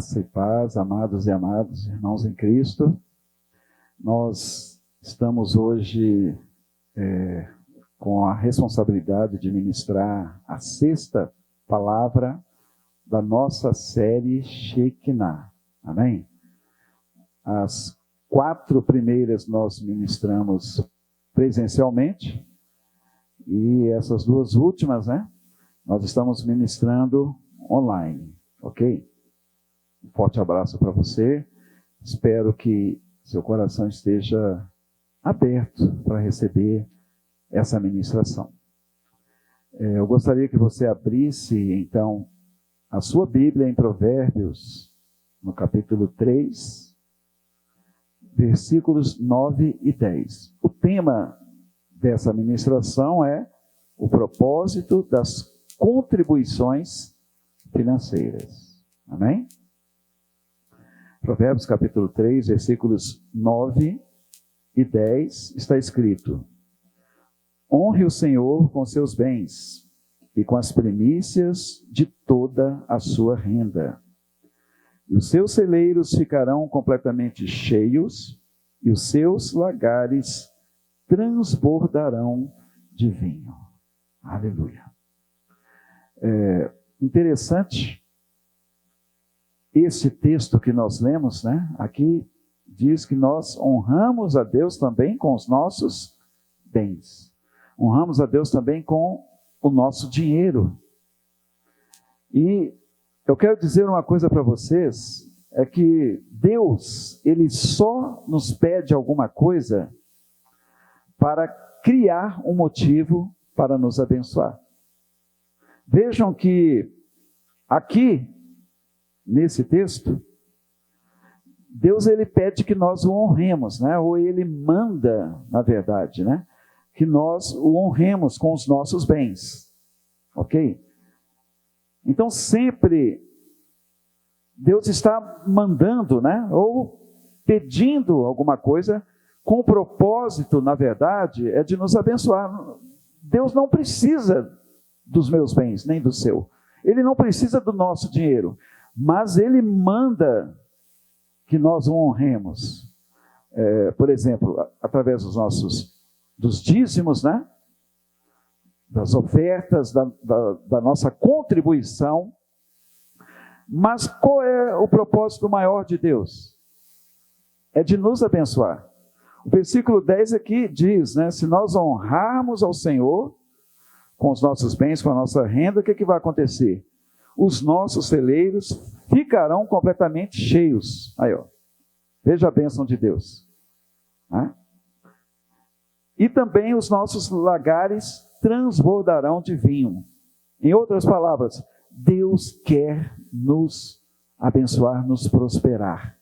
Graça e paz, amados e amadas, irmãos em Cristo. Nós estamos hoje com a responsabilidade de ministrar a 6ª palavra da nossa série Shekinah. Amém? As 4 primeiras nós ministramos presencialmente e essas 2 últimas, nós estamos ministrando online, ok? Um forte abraço para você. Espero que seu coração esteja aberto para receber essa ministração. Eu gostaria que você abrisse, então, a sua Bíblia em Provérbios, no capítulo 3, versículos 9 e 10. O tema dessa ministração é o propósito das contribuições financeiras. Amém? Provérbios capítulo 3, versículos 9 e 10, está escrito: honre o Senhor com seus bens e com as primícias de toda a sua renda. E os seus celeiros ficarão completamente cheios e os seus lagares transbordarão de vinho. Aleluia. Interessante esse texto que nós lemos, aqui diz que nós honramos a Deus também com os nossos bens. Honramos a Deus também com o nosso dinheiro. E eu quero dizer uma coisa para vocês, é que Deus, Ele só nos pede alguma coisa para criar um motivo para nos abençoar. Vejam que aqui, nesse texto, Deus ele pede que nós o honremos, ou ele manda, na verdade, que nós o honremos com os nossos bens, ok? Então sempre Deus está mandando, ou pedindo alguma coisa com o propósito, na verdade, é de nos abençoar. Deus não precisa dos meus bens, nem do seu. Ele não precisa do nosso dinheiro. Mas Ele manda que nós o honremos. Por exemplo, através dos dízimos, das ofertas, da nossa contribuição. Mas qual é o propósito maior de Deus? É de nos abençoar. O versículo 10 aqui diz, se nós honrarmos ao Senhor com os nossos bens, com a nossa renda, o que vai acontecer? Os nossos celeiros ficarão completamente cheios. Aí, veja a bênção de Deus. E também os nossos lagares transbordarão de vinho. Em outras palavras, Deus quer nos abençoar, nos prosperar.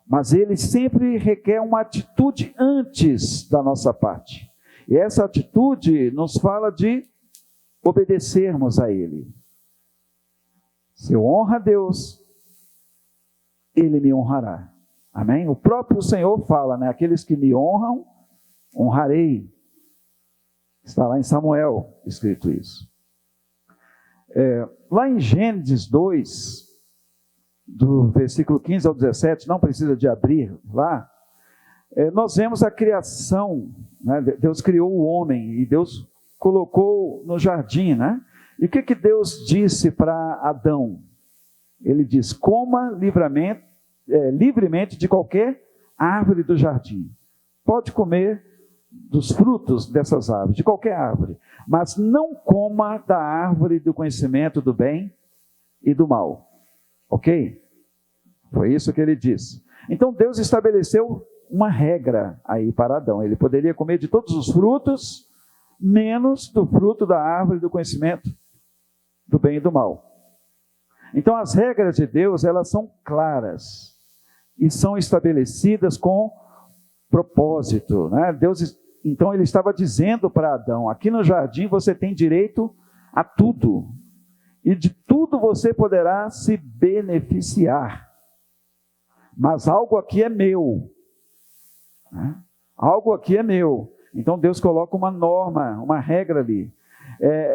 Mas Ele sempre requer uma atitude antes da nossa parte. E essa atitude nos fala de obedecermos a Ele. Se eu honro a Deus, Ele me honrará. Amém? O próprio Senhor fala, aqueles que me honram, honrarei. Está lá em Samuel escrito isso. Lá em Gênesis 2, do versículo 15 ao 17, não precisa de abrir lá, nós vemos a criação, Deus criou o homem e Deus colocou no jardim, E o que Deus disse para Adão? Ele diz: coma livremente de qualquer árvore do jardim. Pode comer dos frutos dessas árvores, de qualquer árvore. Mas não coma da árvore do conhecimento do bem e do mal. Ok? Foi isso que ele disse. Então Deus estabeleceu uma regra aí para Adão. Ele poderia comer de todos os frutos, menos do fruto da árvore do conhecimento do bem e do mal. Então as regras de Deus, elas são claras e são estabelecidas com propósito, Deus, então ele estava dizendo para Adão: aqui no jardim você tem direito a tudo, e de tudo você poderá se beneficiar, mas algo aqui é meu, algo aqui é meu. Então Deus coloca uma norma, uma regra ali.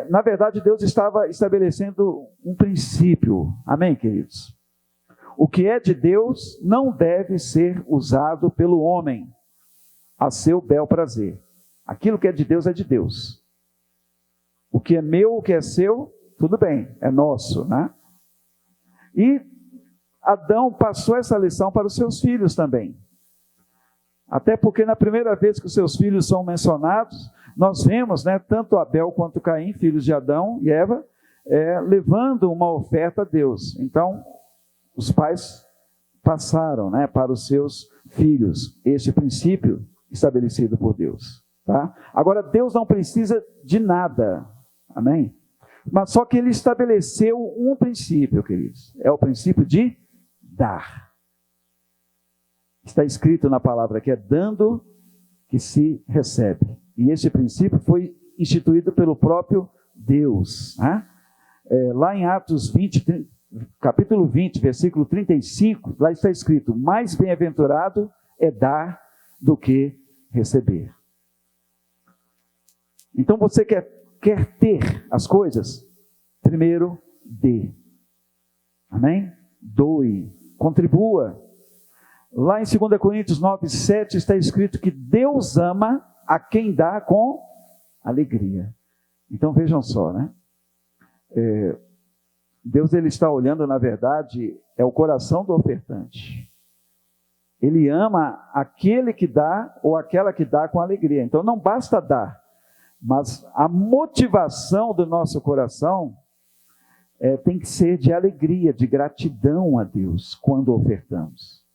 Na verdade, Deus estava estabelecendo um princípio. Amém, queridos? O que é de Deus não deve ser usado pelo homem a seu bel prazer. Aquilo que é de Deus é de Deus. O que é meu, o que é seu, tudo bem, é nosso, né? E Adão passou essa lição para os seus filhos também. Até porque na primeira vez que os seus filhos são mencionados, nós vemos, né, tanto Abel quanto Caim, filhos de Adão e Eva, levando uma oferta a Deus. Então, os pais passaram, né, para os seus filhos este princípio estabelecido por Deus. Tá? Agora, Deus não precisa de nada, amém? Mas só que Ele estabeleceu um princípio, queridos, é o princípio de dar. Está escrito na palavra que é dando que se recebe. E esse princípio foi instituído pelo próprio Deus. Né? Lá em Atos 20, capítulo 20, versículo 35, lá está escrito: mais bem-aventurado é dar do que receber. Então você quer ter as coisas? Primeiro, dê. Amém? Doe, contribua. Lá em 2 Coríntios 9, 7 está escrito que Deus ama a quem dá com alegria. Então vejam só, né? Deus, ele está olhando, na verdade, é o coração do ofertante. Ele ama aquele que dá ou aquela que dá com alegria. Então não basta dar, mas a motivação do nosso coração tem que ser de alegria, de gratidão a Deus quando ofertamos.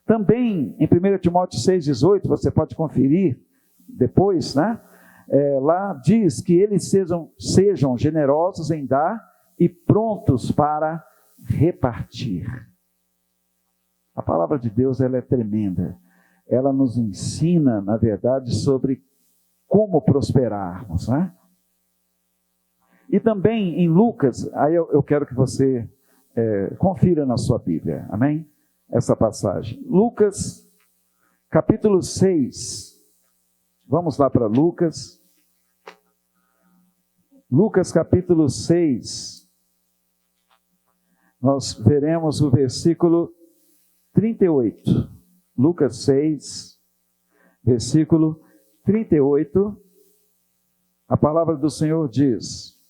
Também em 1 Timóteo 6,18, você pode conferir depois, né? Lá diz que eles sejam generosos em dar e prontos para repartir. A palavra de Deus, ela é tremenda. Ela nos ensina, na verdade, sobre como prosperarmos, né? E também em Lucas, aí eu quero que você confira na sua Bíblia, amém? Essa passagem. Lucas, capítulo 6. Vamos lá para Lucas. Lucas, capítulo 6. Nós veremos o versículo 38. Lucas 6, versículo 38. A palavra do Senhor diz: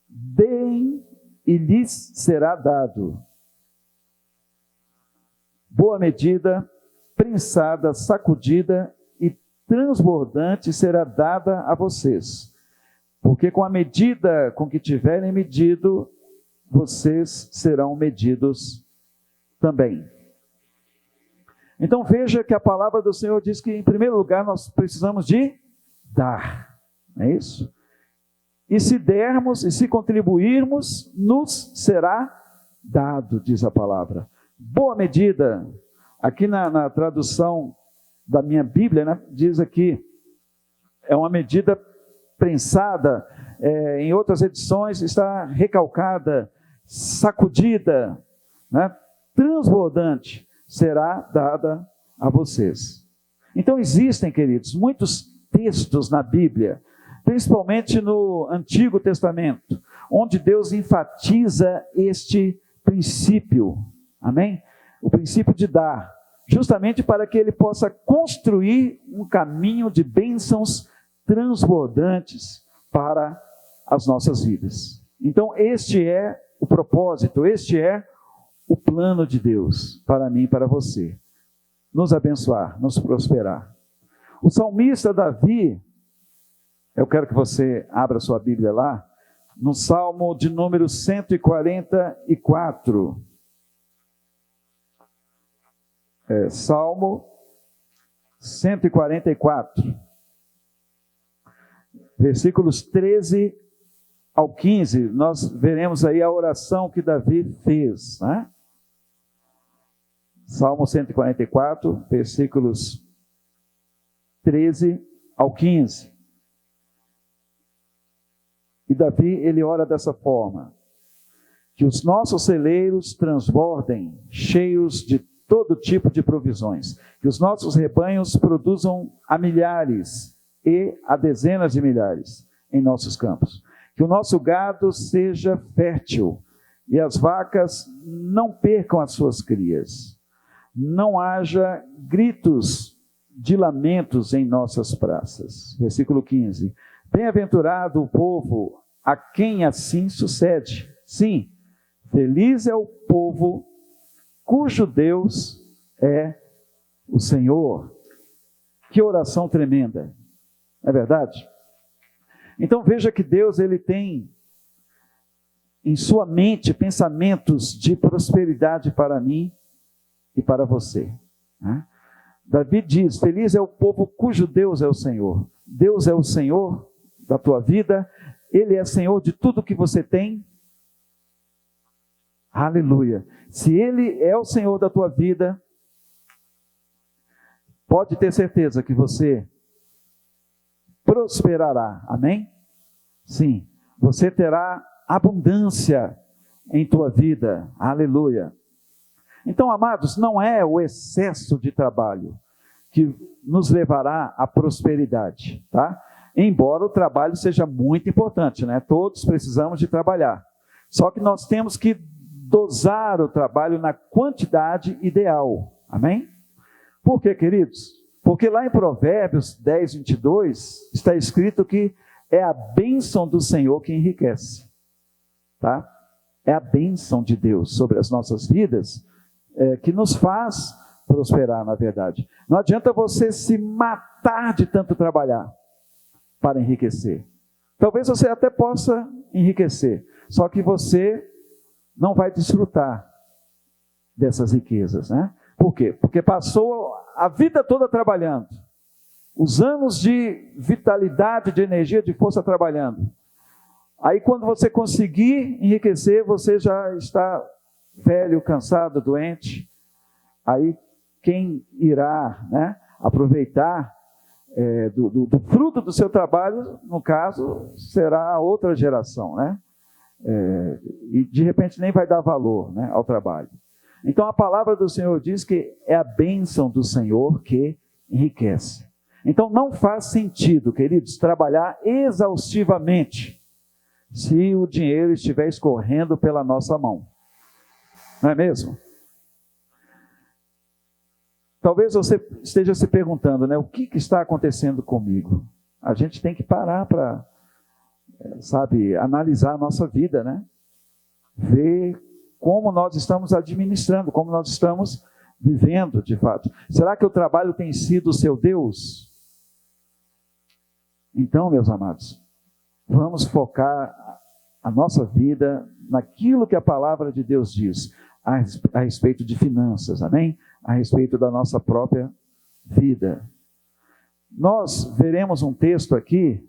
deem e lhes será dado. Boa medida, prensada, sacudida e transbordante será dada a vocês. Porque com a medida com que tiverem medido, vocês serão medidos também. Então veja que a palavra do Senhor diz que, em primeiro lugar, nós precisamos de dar. Não é isso? E se dermos, e se contribuirmos, nos será dado, diz a palavra. Boa medida, aqui na tradução da minha Bíblia, né, diz aqui, é uma medida prensada, em outras edições está recalcada, sacudida, né, transbordante, será dada a vocês. Então existem, queridos, muitos textos na Bíblia, principalmente no Antigo Testamento, onde Deus enfatiza este princípio. Amém? O princípio de dar, justamente para que ele possa construir um caminho de bênçãos transbordantes para as nossas vidas. Então, este é o propósito, este é o plano de Deus para mim e para você. Nos abençoar, nos prosperar. O salmista Davi, eu quero que você abra sua Bíblia lá, no Salmo de número 144. Salmo 144, versículos 13 ao 15, nós veremos aí a oração que Davi fez, né? Salmo 144, versículos 13 ao 15. E Davi, ele ora dessa forma: que os nossos celeiros transbordem, cheios de todo tipo de provisões, que os nossos rebanhos produzam a milhares e a dezenas de milhares em nossos campos, que o nosso gado seja fértil, e as vacas não percam as suas crias. Não haja gritos de lamentos em nossas praças. Versículo 15. Bem-aventurado o povo a quem assim sucede. Sim, feliz é o povo cujo Deus é o Senhor. Que oração tremenda, não é verdade? Então veja que Deus, ele tem em sua mente pensamentos de prosperidade para mim e para você. Né? Davi diz, feliz é o povo cujo Deus é o Senhor. Deus é o Senhor da tua vida, Ele é Senhor de tudo que você tem. Aleluia. Se Ele é o Senhor da tua vida, pode ter certeza que você prosperará. Amém? Sim. Você terá abundância em tua vida. Aleluia. Então, amados, não é o excesso de trabalho que nos levará à prosperidade, tá? Embora o trabalho seja muito importante, né? Todos precisamos de trabalhar. Só que nós temos que dosar o trabalho na quantidade ideal. Amém? Por quê, queridos? Porque lá em Provérbios 10, 22, está escrito que é a bênção do Senhor que enriquece. Tá? É a bênção de Deus sobre as nossas vidas que nos faz prosperar, na verdade. Não adianta você se matar de tanto trabalhar para enriquecer. Talvez você até possa enriquecer, só que você não vai desfrutar dessas riquezas, né? Por quê? Porque passou a vida toda trabalhando, os anos de vitalidade, de energia, de força trabalhando. Aí quando você conseguir enriquecer, você já está velho, cansado, doente. Aí quem irá, né, aproveitar do fruto do seu trabalho, no caso, será a outra geração, né? E de repente nem vai dar valor, né, ao trabalho. Então a palavra do Senhor diz que é a bênção do Senhor que enriquece. Então não faz sentido, queridos, trabalhar exaustivamente se o dinheiro estiver escorrendo pela nossa mão. Não é mesmo? Talvez você esteja se perguntando, né, o que está acontecendo comigo? A gente tem que parar para, analisar a nossa vida, né? Ver como nós estamos administrando, como nós estamos vivendo, de fato. Será que o trabalho tem sido o seu Deus? Então, meus amados, vamos focar a nossa vida naquilo que a palavra de Deus diz a respeito de finanças, amém? A respeito da nossa própria vida. Nós veremos um texto aqui,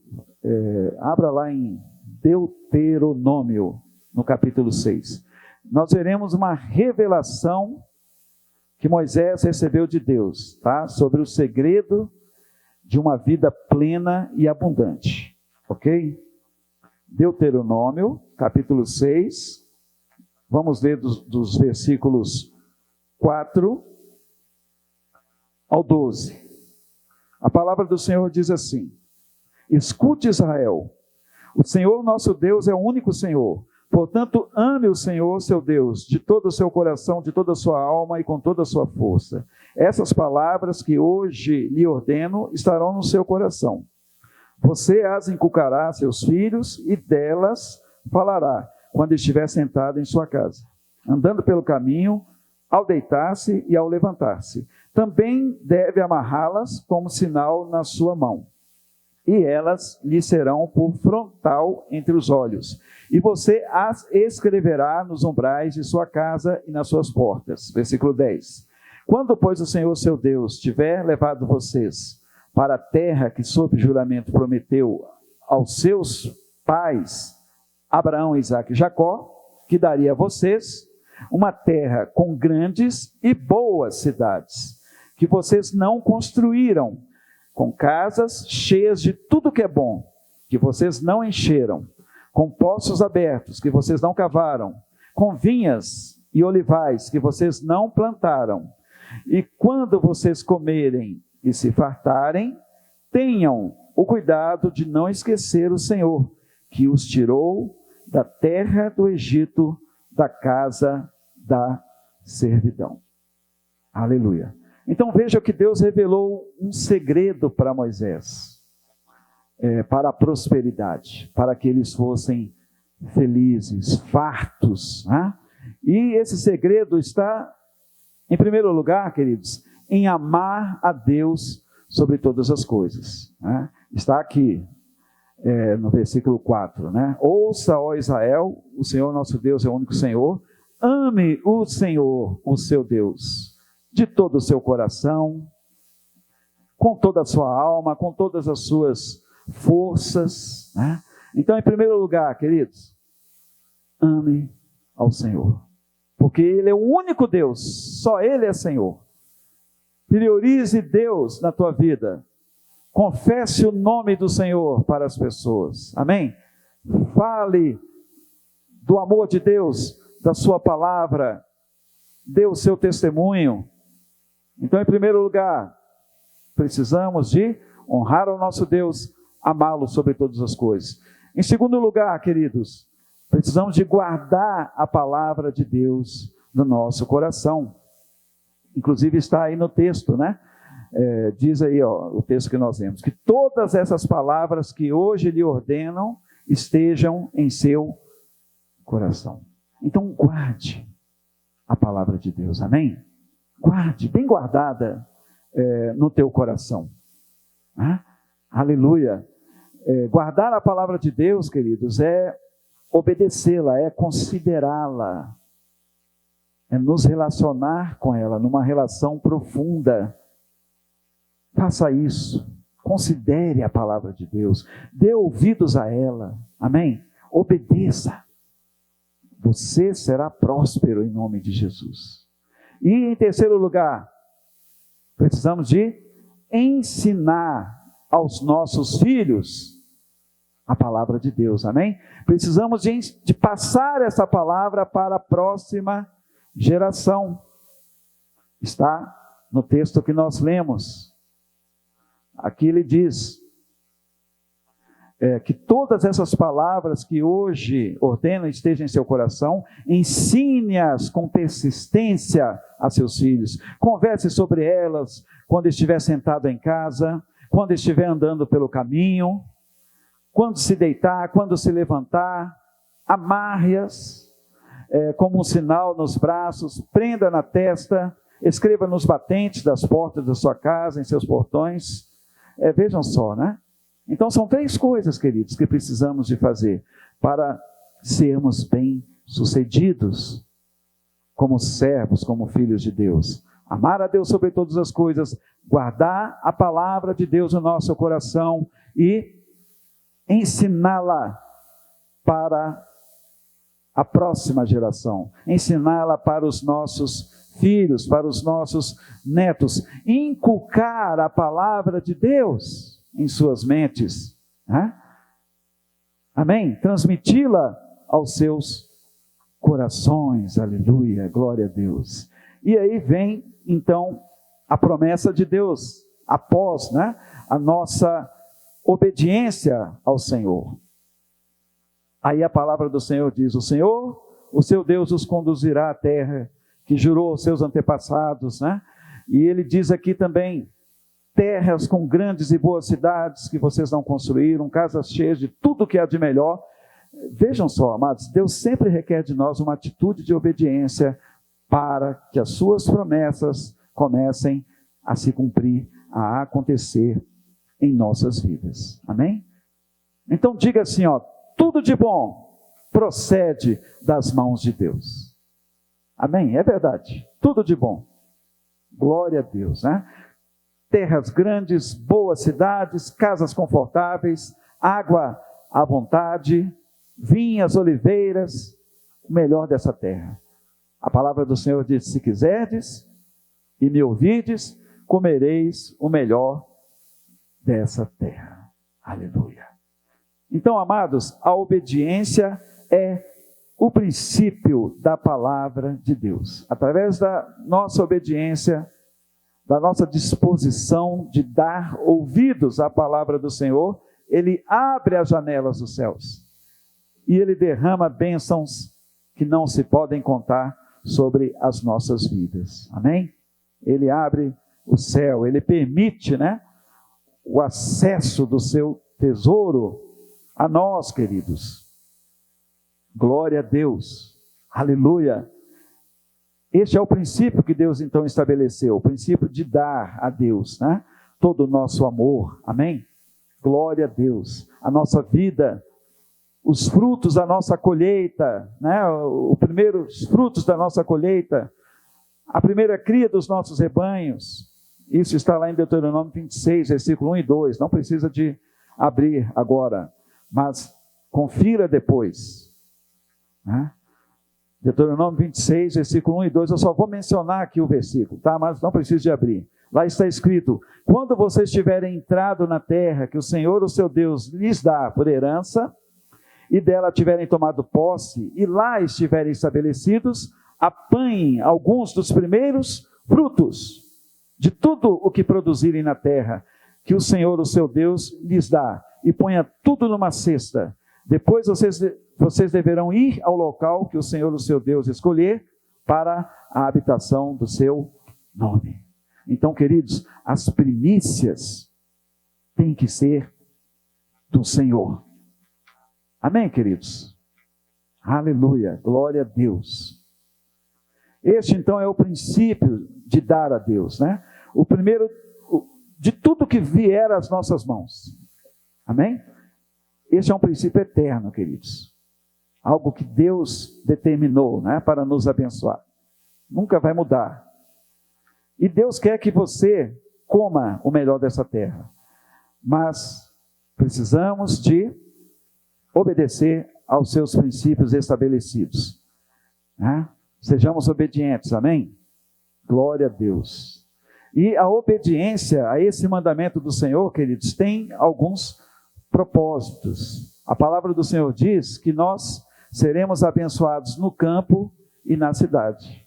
abra lá em Deuteronômio, no capítulo 6. Nós veremos uma revelação que Moisés recebeu de Deus, tá? Sobre o segredo de uma vida plena e abundante, ok? Deuteronômio, capítulo 6, vamos ler dos versículos 4 ao 12. A palavra do Senhor diz assim: escute, Israel, o Senhor nosso Deus é o único Senhor. Portanto, ame o Senhor, seu Deus, de todo o seu coração, de toda a sua alma e com toda a sua força. Essas palavras que hoje lhe ordeno estarão no seu coração. Você as inculcará a seus filhos e delas falará quando estiver sentado em sua casa, andando pelo caminho, ao deitar-se e ao levantar-se. Também deve amarrá-las como sinal na sua mão, e elas lhe serão por frontal entre os olhos. E você as escreverá nos umbrais de sua casa e nas suas portas. Versículo 10. Quando, pois, o Senhor seu Deus tiver levado vocês para a terra que sob juramento prometeu aos seus pais, Abraão, Isaque e Jacó, que daria a vocês uma terra com grandes e boas cidades, que vocês não construíram, com casas cheias de tudo que é bom, que vocês não encheram, com poços abertos, que vocês não cavaram, com vinhas e olivais, que vocês não plantaram. E quando vocês comerem e se fartarem, tenham o cuidado de não esquecer o Senhor, que os tirou da terra do Egito, da casa da servidão. Aleluia. Então veja que Deus revelou um segredo para Moisés, para a prosperidade, para que eles fossem felizes, fartos, né? E esse segredo está, em primeiro lugar, queridos, em amar a Deus sobre todas as coisas, né? Está aqui, no versículo 4, né? Ouça, ó Israel, o Senhor nosso Deus é o único Senhor. Ame o Senhor, o seu Deus, de todo o seu coração, com toda a sua alma, com todas as suas forças, né? Então, em primeiro lugar, queridos, ame ao Senhor, porque Ele é o único Deus, só Ele é Senhor. Priorize Deus na tua vida, confesse o nome do Senhor para as pessoas, amém? Fale do amor de Deus, da sua palavra, dê o seu testemunho. Então, em primeiro lugar, precisamos de honrar o nosso Deus, amá-lo sobre todas as coisas. Em segundo lugar, queridos, precisamos de guardar a palavra de Deus no nosso coração. Inclusive está aí no texto, né? Diz aí, ó, o texto que nós lemos, que todas essas palavras que hoje lhe ordenam estejam em seu coração. Então guarde a palavra de Deus, amém? Guarde, bem guardada no teu coração. Aleluia. Guardar a palavra de Deus, queridos, é obedecê-la, é considerá-la, é nos relacionar com ela, numa relação profunda. Faça isso, considere a palavra de Deus, dê ouvidos a ela, amém? Obedeça, você será próspero em nome de Jesus. E em terceiro lugar, precisamos de ensinar aos nossos filhos a palavra de Deus, amém? Precisamos de passar essa palavra para a próxima geração. Está no texto que nós lemos. Aqui ele diz que todas essas palavras que hoje ordenam estejam em seu coração, ensine-as com persistência a seus filhos. Converse sobre elas quando estiver sentado em casa, quando estiver andando pelo caminho, quando se deitar, quando se levantar. Amarre-as como um sinal nos braços, prenda na testa, escreva nos batentes das portas da sua casa, em seus portões. Vejam só, né? Então são 3 coisas, queridos, que precisamos de fazer para sermos bem-sucedidos como servos, como filhos de Deus. Amar a Deus sobre todas as coisas, guardar a palavra de Deus no nosso coração e ensiná-la para a próxima geração, ensiná-la para os nossos filhos, para os nossos netos, inculcar a palavra de Deus em suas mentes, né? Amém? Transmiti-la aos seus corações, aleluia, glória a Deus. E aí vem, então, a promessa de Deus, após, né, a nossa obediência ao Senhor. Aí a palavra do Senhor diz, o Senhor, o seu Deus, os conduzirá à terra que jurou aos seus antepassados, né? E ele diz aqui também, terras com grandes e boas cidades que vocês não construíram, casas cheias de tudo que há de melhor. Vejam só, amados, Deus sempre requer de nós uma atitude de obediência para que as suas promessas comecem a se cumprir, a acontecer em nossas vidas. Amém? Então diga assim, ó, tudo de bom procede das mãos de Deus. Amém? É verdade. Tudo de bom. Glória a Deus, né? Terras grandes, boas cidades, casas confortáveis, água à vontade, vinhas, oliveiras, o melhor dessa terra. A palavra do Senhor diz, se quiserdes e me ouvides, comereis o melhor dessa terra. Aleluia. Então, amados, a obediência é o princípio da palavra de Deus. Através da nossa obediência, da nossa disposição de dar ouvidos à palavra do Senhor, Ele abre as janelas dos céus e Ele derrama bênçãos que não se podem contar sobre as nossas vidas. Amém? Ele abre o céu, ele permite, né, o acesso do seu tesouro a nós, queridos. Glória a Deus. Aleluia. Este é o princípio que Deus então estabeleceu, o princípio de dar a Deus, né, todo o nosso amor. Amém? Glória a Deus. A nossa vida, os frutos da nossa colheita, né, os primeiros frutos da nossa colheita, a primeira cria dos nossos rebanhos. Isso está lá em Deuteronômio 26, versículo 1 e 2. Não precisa de abrir agora, mas confira depois. Né? Deuteronômio 26, versículo 1 e 2. Eu só vou mencionar aqui o versículo, tá? Mas não precisa de abrir. Lá está escrito: quando vocês tiverem entrado na terra que o Senhor, o seu Deus, lhes dá por herança, e dela tiverem tomado posse, e lá estiverem estabelecidos, apanhem alguns dos primeiros frutos de tudo o que produzirem na terra, que o Senhor, o seu Deus, lhes dá, e ponha tudo numa cesta. Depois vocês deverão ir ao local que o Senhor, o seu Deus, escolher para a habitação do seu nome. Então, queridos, as primícias têm que ser do Senhor. Amém, queridos? Aleluia, glória a Deus. Este, então, é o princípio de dar a Deus, né? O primeiro, de tudo que vier às nossas mãos. Amém? Este é um princípio eterno, queridos. Algo que Deus determinou, né, para nos abençoar. Nunca vai mudar. E Deus quer que você coma o melhor dessa terra. Mas precisamos de obedecer aos seus princípios estabelecidos. Né? Sejamos obedientes, amém? Glória a Deus. E a obediência a esse mandamento do Senhor, queridos, tem alguns propósitos. A palavra do Senhor diz que nós seremos abençoados no campo e na cidade.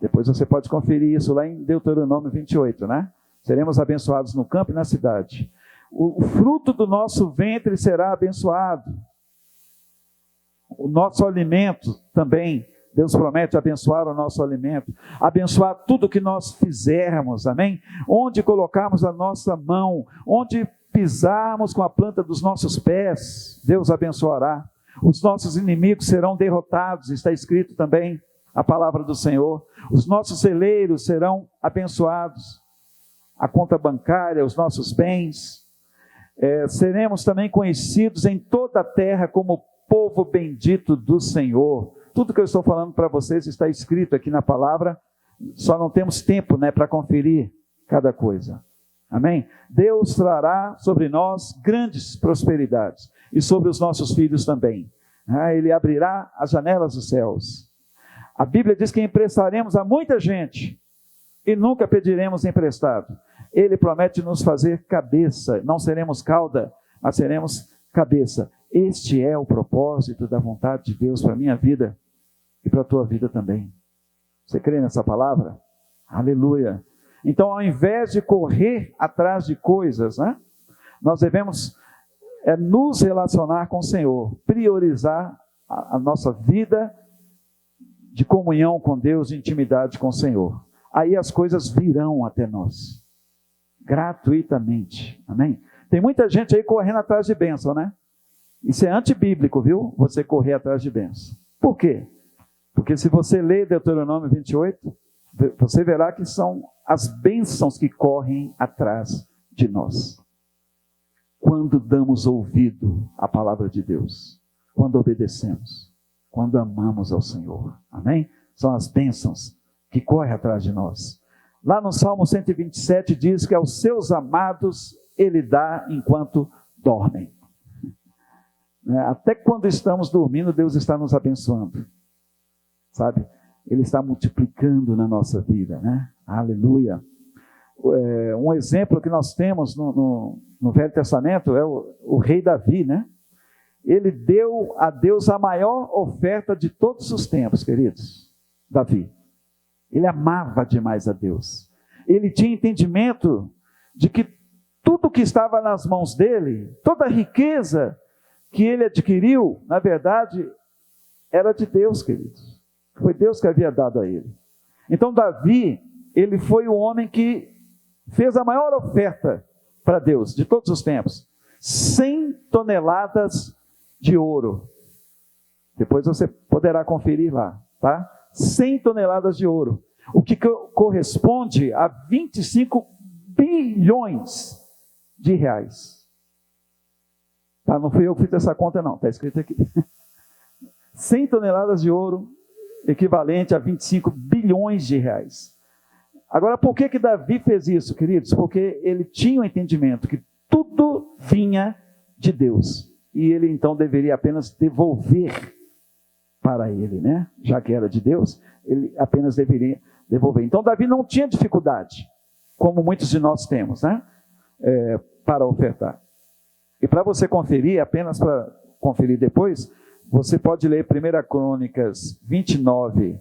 Depois você pode conferir isso lá em Deuteronômio 28, né? Seremos abençoados no campo e na cidade. O fruto do nosso ventre será abençoado. O nosso alimento também, Deus promete abençoar o nosso alimento, abençoar tudo que nós fizermos, amém? Onde colocarmos a nossa mão, onde pisarmos com a planta dos nossos pés, Deus abençoará. Os nossos inimigos serão derrotados, está escrito também a palavra do Senhor. Os nossos celeiros serão abençoados, a conta bancária, os nossos bens. Seremos também conhecidos em toda a terra como povo bendito do Senhor. Tudo que eu estou falando para vocês está escrito aqui na palavra, só não temos tempo, né, para conferir cada coisa. Amém? Deus trará sobre nós grandes prosperidades, e sobre os nossos filhos também. Ele abrirá as janelas dos céus. A Bíblia diz que emprestaremos a muita gente, e nunca pediremos emprestado. Ele promete nos fazer cabeça, não seremos cauda, mas seremos cabeça. Este é o propósito da vontade de Deus para a minha vida e para a tua vida também. Você crê nessa palavra? Aleluia. Então, ao invés de correr atrás de coisas, né, nós devemos nos relacionar com o Senhor, priorizar a nossa vida de comunhão com Deus, de intimidade com o Senhor. Aí as coisas virão até nós, gratuitamente. Amém? Tem muita gente aí correndo atrás de bênção, né? Isso é antibíblico, viu? Você correr atrás de bênção. Por quê? Porque se você ler Deuteronômio 28, você verá que são as bênçãos que correm atrás de nós. Quando damos ouvido à palavra de Deus, quando obedecemos, quando amamos ao Senhor. Amém? São as bênçãos que correm atrás de nós. Lá no Salmo 127 diz que aos seus amados Ele dá enquanto dormem. Até quando estamos dormindo, Deus está nos abençoando. Sabe? Ele está multiplicando na nossa vida, né? Aleluia. Um exemplo que nós temos no Velho Testamento é o rei Davi, né? Ele deu a Deus a maior oferta de todos os tempos, queridos. Davi. Ele amava demais a Deus. Ele tinha entendimento de que tudo que estava nas mãos dele, toda a riqueza que ele adquiriu, na verdade, era de Deus, queridos. Foi Deus que havia dado a ele. Então Davi, ele foi o homem que fez a maior oferta para Deus de todos os tempos. 100 toneladas de ouro. Depois você poderá conferir lá, tá? 100 toneladas de ouro. O que corresponde a 25 bilhões de reais. Tá? Não fui eu que fiz essa conta não, está escrito aqui. 100 toneladas de ouro, equivalente a 25 bilhões de reais. Agora, por que Davi fez isso, queridos? Porque ele tinha o entendimento que tudo vinha de Deus. E ele então deveria apenas devolver para ele, né? Já que era de Deus, ele apenas deveria devolver. Então Davi não tinha dificuldade, como muitos de nós temos, né? Para ofertar. E para você conferir, apenas para conferir depois, você pode ler 1 Crônicas 29,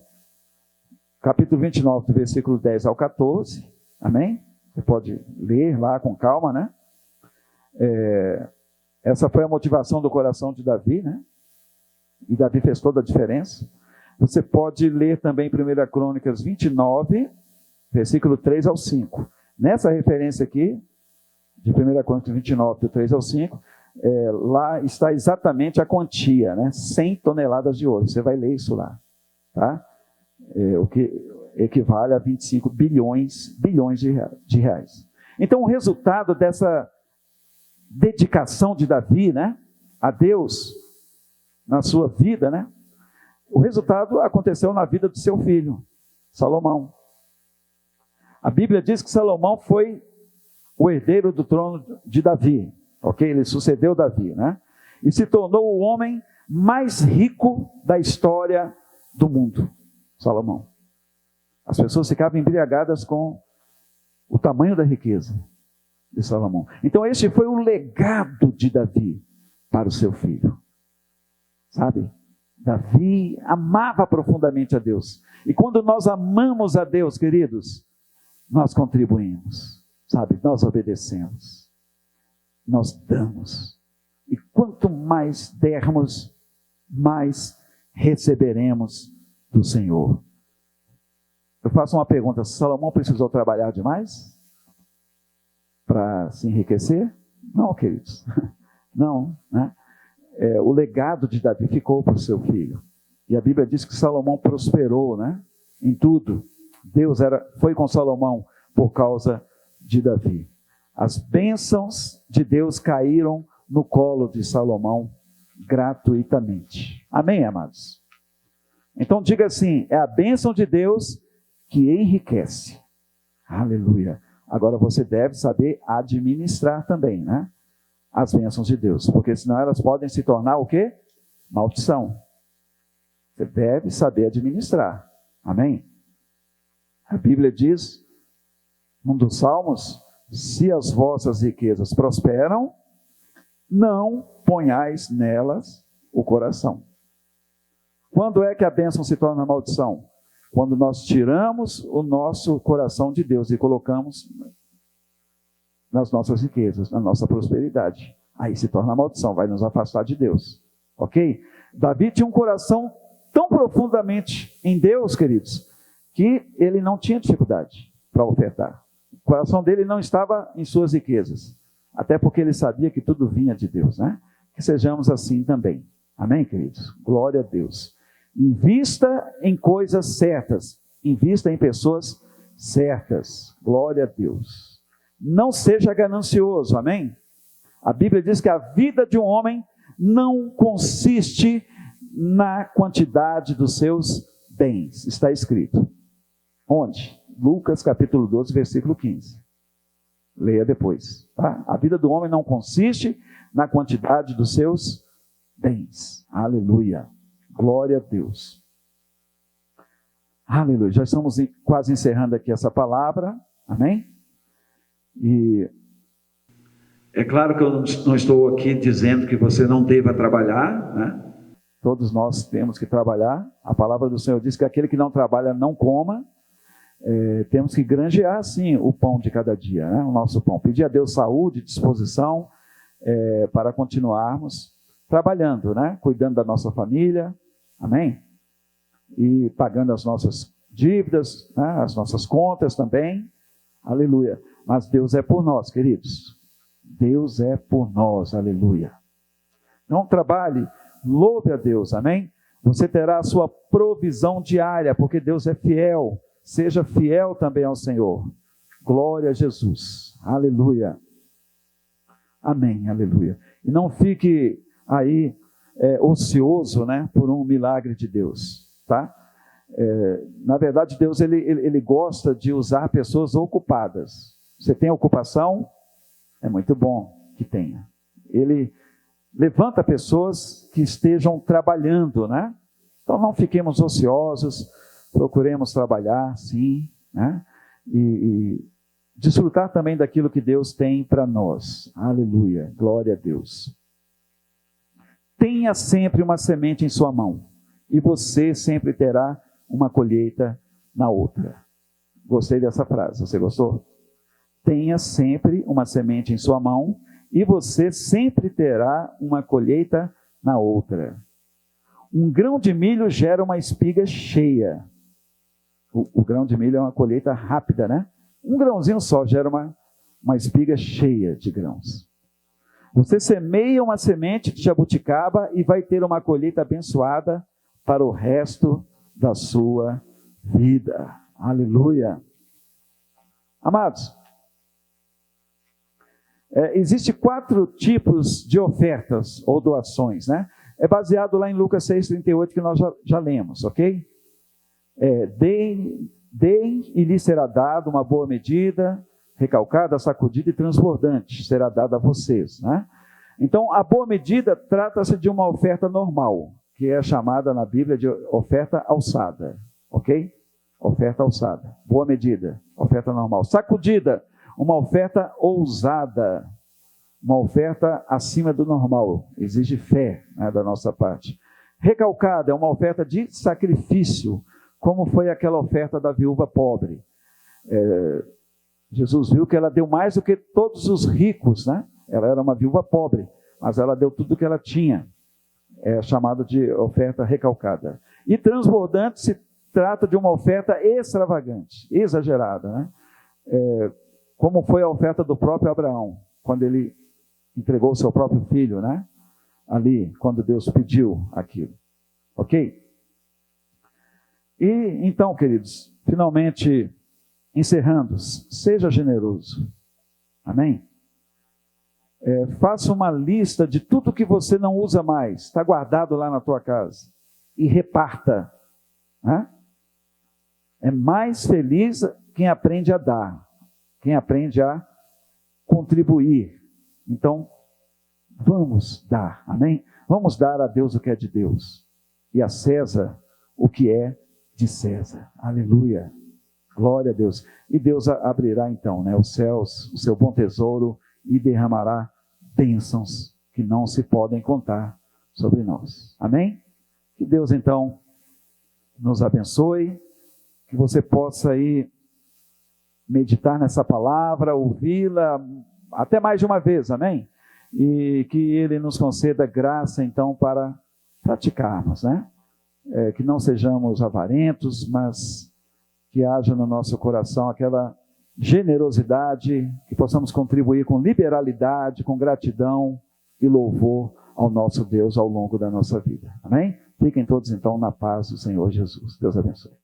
capítulo 29, do versículo 10 ao 14, amém? Você pode ler lá com calma, né? Essa foi a motivação do coração de Davi, né? E Davi fez toda a diferença. Você pode ler também 1 Crônicas 29, versículo 3 ao 5. Nessa referência aqui, de 1 Crônicas 29, do 3 ao 5, lá está exatamente a quantia, né? 100 toneladas de ouro. Você vai ler isso lá, tá? O que equivale a 25 bilhões de reais. Então, o resultado dessa dedicação de Davi, né, a Deus, na sua vida, né, o resultado aconteceu na vida do seu filho, Salomão. A Bíblia diz que Salomão foi o herdeiro do trono de Davi, ok? Ele sucedeu Davi, né? E se tornou o homem mais rico da história do mundo, Salomão. As pessoas ficavam embriagadas com o tamanho da riqueza de Salomão. Então este foi o legado de Davi para o seu filho. Sabe? Davi amava profundamente a Deus. E quando nós amamos a Deus, queridos, nós contribuímos, sabe? Nós obedecemos, nós damos. E quanto mais dermos, mais receberemos do Senhor. Eu faço uma pergunta: Salomão precisou trabalhar demais para se enriquecer? Não, queridos. Não, né? O legado de Davi ficou para o seu filho. E a Bíblia diz que Salomão prosperou, né? Em tudo. Deus foi com Salomão por causa de Davi. As bênçãos de Deus caíram no colo de Salomão gratuitamente. Amém, amados? Então diga assim: é a bênção de Deus que enriquece. Aleluia. Agora você deve saber administrar também, né? As bênçãos de Deus, porque senão elas podem se tornar o quê? Maldição. Você deve saber administrar. Amém? A Bíblia diz, num dos Salmos: se as vossas riquezas prosperam, não ponhais nelas o coração. Quando é que a bênção se torna maldição? Quando nós tiramos o nosso coração de Deus e colocamos nas nossas riquezas, na nossa prosperidade. Aí se torna maldição, vai nos afastar de Deus. Ok? Davi tinha um coração tão profundamente em Deus, queridos, que ele não tinha dificuldade para ofertar. O coração dele não estava em suas riquezas, até porque ele sabia que tudo vinha de Deus, né? Que sejamos assim também. Amém, queridos? Glória a Deus. Invista em coisas certas, invista em pessoas certas. Glória a Deus. Não seja ganancioso, amém? A Bíblia diz que a vida de um homem não consiste na quantidade dos seus bens. Está escrito. Onde? Lucas capítulo 12, versículo 15. Leia depois, tá? A vida do homem não consiste na quantidade dos seus bens. Aleluia. Glória a Deus. Aleluia. Já estamos quase encerrando aqui essa palavra. Amém? E é claro que eu não estou aqui dizendo que você não deva trabalhar, né? Todos nós temos que trabalhar. A palavra do Senhor diz que aquele que não trabalha não coma. Temos que granjear, sim, o pão de cada dia, né? O nosso pão. Pedir a Deus saúde, disposição para continuarmos trabalhando, né? Cuidando da nossa família, Amém? E pagando as nossas dívidas, né, as nossas contas também. Aleluia. Mas Deus é por nós, queridos. Deus é por nós, aleluia. Não trabalhe, louve a Deus, amém? Você terá a sua provisão diária, porque Deus é fiel. Seja fiel também ao Senhor. Glória a Jesus, aleluia. Amém, aleluia. E não fique aí ocioso, né, por um milagre de Deus, tá? Na verdade, Deus ele gosta de usar pessoas ocupadas. Você tem ocupação? É muito bom que tenha. Ele levanta pessoas que estejam trabalhando, né? Então não fiquemos ociosos, procuremos trabalhar, sim, né? E desfrutar também daquilo que Deus tem para nós. Aleluia, glória a Deus. Tenha sempre uma semente em sua mão, e você sempre terá uma colheita na outra. Gostei dessa frase, você gostou? Tenha sempre uma semente em sua mão, e você sempre terá uma colheita na outra. Um grão de milho gera uma espiga cheia. O grão de milho é uma colheita rápida, né? Um grãozinho só gera uma espiga cheia de grãos. Você semeia uma semente de jabuticaba e vai ter uma colheita abençoada para o resto da sua vida. Aleluia. Amados, existem 4 tipos de ofertas ou doações, né? É baseado lá em Lucas 6,38, que nós já lemos, ok? Deem e lhe será dado uma boa medida, recalcada, sacudida e transbordante, será dada a vocês, né? Então, a boa medida trata-se de uma oferta normal, que é chamada na Bíblia de oferta alçada, ok? Oferta alçada, boa medida, oferta normal. Sacudida, uma oferta ousada, uma oferta acima do normal, exige fé, né, da nossa parte. Recalcada é uma oferta de sacrifício, como foi aquela oferta da viúva pobre. Jesus viu que ela deu mais do que todos os ricos, né? Ela era uma viúva pobre, mas ela deu tudo o que ela tinha. É chamado de oferta recalcada. E transbordante se trata de uma oferta extravagante, exagerada, né? Como foi a oferta do próprio Abraão, quando ele entregou o seu próprio filho, né? Ali, quando Deus pediu aquilo. Ok? E então, queridos, finalmente, encerrando, seja generoso. Amém? Faça uma lista de tudo que você não usa mais, está guardado lá na tua casa, e reparta. Né? É mais feliz quem aprende a dar, quem aprende a contribuir. Então, vamos dar, amém? Vamos dar a Deus o que é de Deus, e a César o que é de César. Aleluia. Glória a Deus. E Deus abrirá então, né, os céus, o seu bom tesouro, e derramará bênçãos que não se podem contar sobre nós. Amém? Que Deus então nos abençoe, que você possa aí meditar nessa palavra, ouvi-la até mais de uma vez, amém? E que Ele nos conceda graça então para praticarmos, né? Que não sejamos avarentos, mas que haja no nosso coração aquela generosidade, que possamos contribuir com liberalidade, com gratidão e louvor ao nosso Deus ao longo da nossa vida. Amém? Fiquem todos então na paz do Senhor Jesus. Deus abençoe.